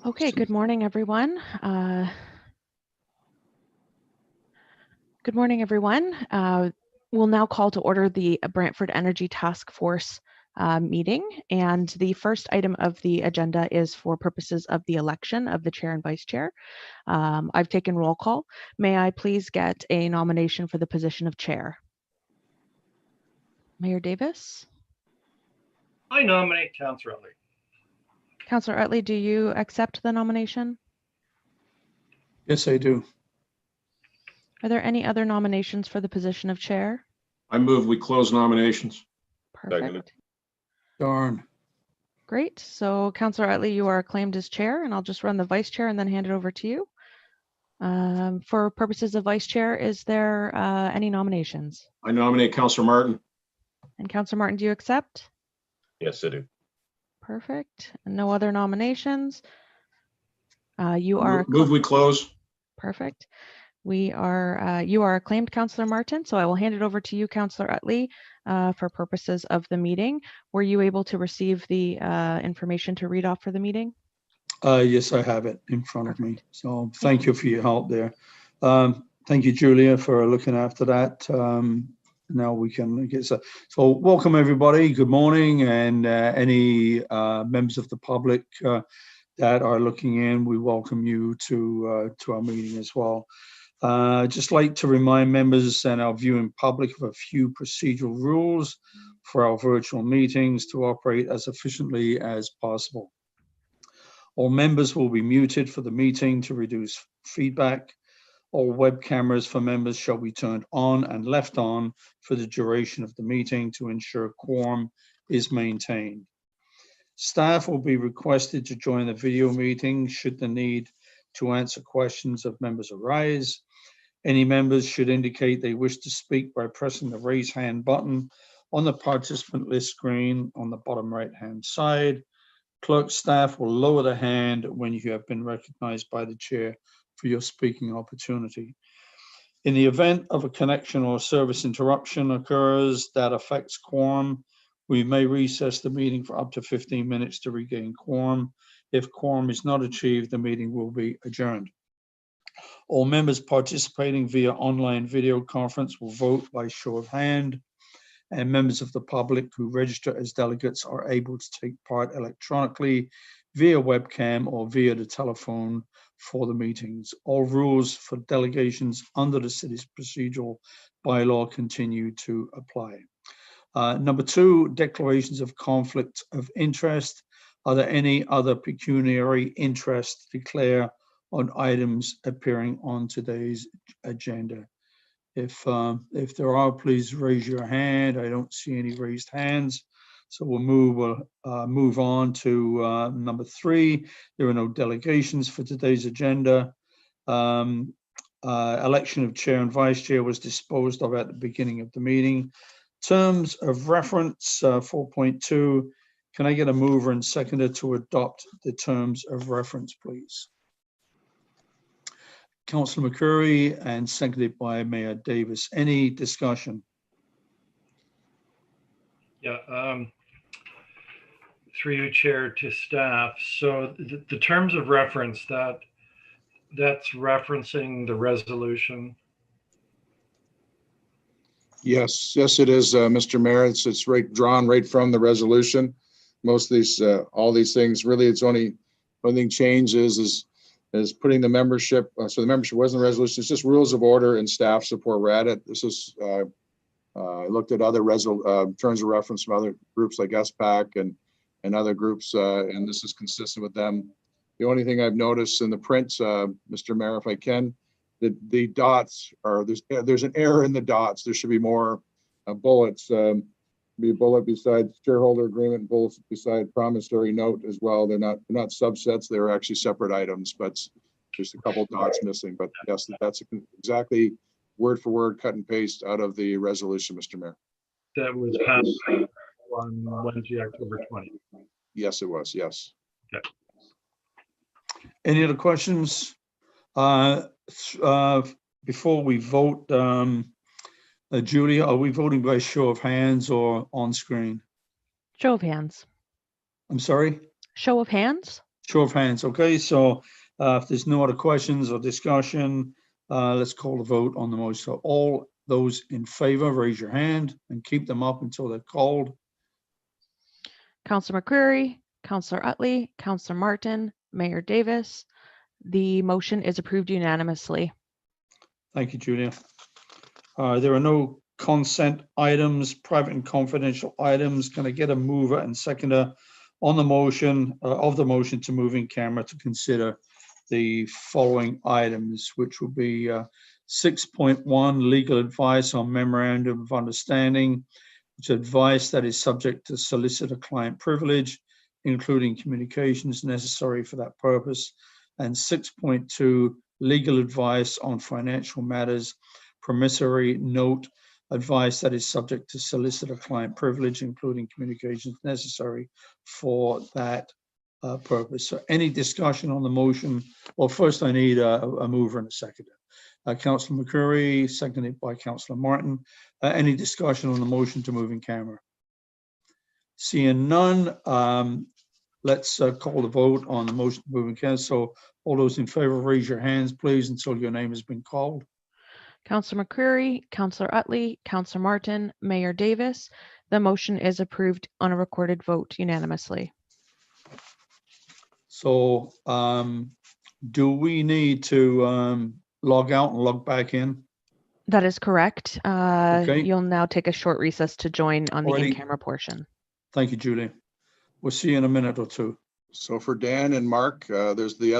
Okay, good morning, everyone. Good morning, everyone. We'll now call to order the Brantford Energy Task Force meeting. And the first item of the agenda is for purposes of the election of the chair and vice chair. I've taken roll call. May I please get a nomination for the position of chair? Mayor Davis? I nominate Councillor Utley. Councillor Utley, do you accept the nomination? Yes, I do. Are there any other nominations for the position of chair? I move we close nominations. Perfect. Seconded. Darn. Great. So Councillor Utley, you are acclaimed as chair, and I'll just run the vice chair and then hand it over to you. For purposes of vice chair, is there any nominations? I nominate Councillor Martin. And Councillor Martin, do you accept? Yes, I do. Perfect. And no other nominations. You are Move we close. perfect. You are acclaimed, Councillor Martin. So I will hand it over to you, Councillor Utley, for purposes of the meeting. Were you able to receive the information to read off for the meeting? Yes, I have it in front of me. So thank you for your help there. Thank you, Julia, for looking after that. Now we can get so welcome everybody. Good morning, and any members of the public that are looking in, we welcome you to our meeting as well. Just like to remind members and our viewing public of a few procedural rules for our virtual meetings to operate as efficiently as possible. All members will be muted for the meeting to reduce feedback. All web cameras for members shall be turned on and left on for the duration of the meeting to ensure quorum is maintained. Staff will be requested to join the video meeting should the need to answer questions of members arise. Any members should indicate they wish to speak by pressing the raise hand button on the participant list screen on the bottom right-hand side. Clerk staff will lower the hand when you have been recognized by the chair for your speaking opportunity. In the event of a connection or service interruption occurs that affects quorum, we may recess the meeting for up to 15 minutes to regain quorum. If quorum is not achieved, the meeting will be adjourned. All members participating via online video conference will vote by show of hand, and members of the public who register as delegates are able to take part electronically via webcam or via the telephone for the meetings. All rules for delegations under the city's procedural bylaw continue to apply. Number two, declarations of conflict of interest. Are there any other pecuniary interest to declare on items appearing on today's agenda? If there are, please raise your hand. I don't see any raised hands. So we'll move on to number three. There are no delegations for today's agenda. Election of chair and vice chair was disposed of at the beginning of the meeting. Terms of reference 4.2. Can I get a mover and seconder to adopt the terms of reference, please? Councillor McCurry and seconded by Mayor Davis. Any discussion? Yeah, through you, Chair, to staff. So the terms of reference, that's referencing the resolution. Yes, it is, Mr. Mayor. It's drawn right from the resolution. Most of these, all these things, really, it's only thing changes is putting the membership. So the membership wasn't a resolution. It's just rules of order and staff support. We're at it. This is I looked at other terms of reference from other groups like SPAC and other groups, and this is consistent with them. The only thing I've noticed in the print, Mr. Mayor, if I can, the dots are there's an error in the dots. There should be more bullets. Be a bullet beside shareholder agreement, bullets beside promissory note as well. They're not subsets. They're actually separate items, but just a couple dots missing. But yes, that's exactly word for word cut and paste out of the resolution, Mr. Mayor. That was passed on Wednesday, October 20th. Yes, it was. Yes. Okay. Any other questions? Before we vote, Julia, are we voting by show of hands or on screen? Show of hands. I'm sorry? Show of hands? Show of hands. Okay, so if there's no other questions or discussion, let's call the vote on the motion. So all those in favor, raise your hand and keep them up until they're called. Councillor McCreary, Councillor Utley, Councillor Martin, Mayor Davis. The motion is approved unanimously. Thank you, Julia. There are no consent items, private and confidential items. Can I get a mover and seconder on the motion of the motion to move in camera to consider the following items, which will be 6.1 legal advice on memorandum of understanding, which advice that is subject to solicitor-client privilege, including communications necessary for that purpose, and 6.2 legal advice on financial matters, promissory note advice that is subject to solicitor-client privilege, including communications necessary for that purpose. So any discussion on the motion? Well, first I need a mover and a seconder. Councillor McCreary, seconded by Councillor Martin. Any discussion on the motion to move in camera? Seeing none, let's call the vote on the motion to move in camera. So all those in favor, raise your hands, please, until your name has been called. Councillor McCreary, Councillor Utley, Councillor Martin, Mayor Davis. The motion is approved on a recorded vote unanimously. So do we need to log out and log back in? That is correct. Okay. You'll now take a short recess to join on the Alrighty. in-camera portion. Thank you, Julie. We'll see you in a minute or two. So for Dan and Mark, there's the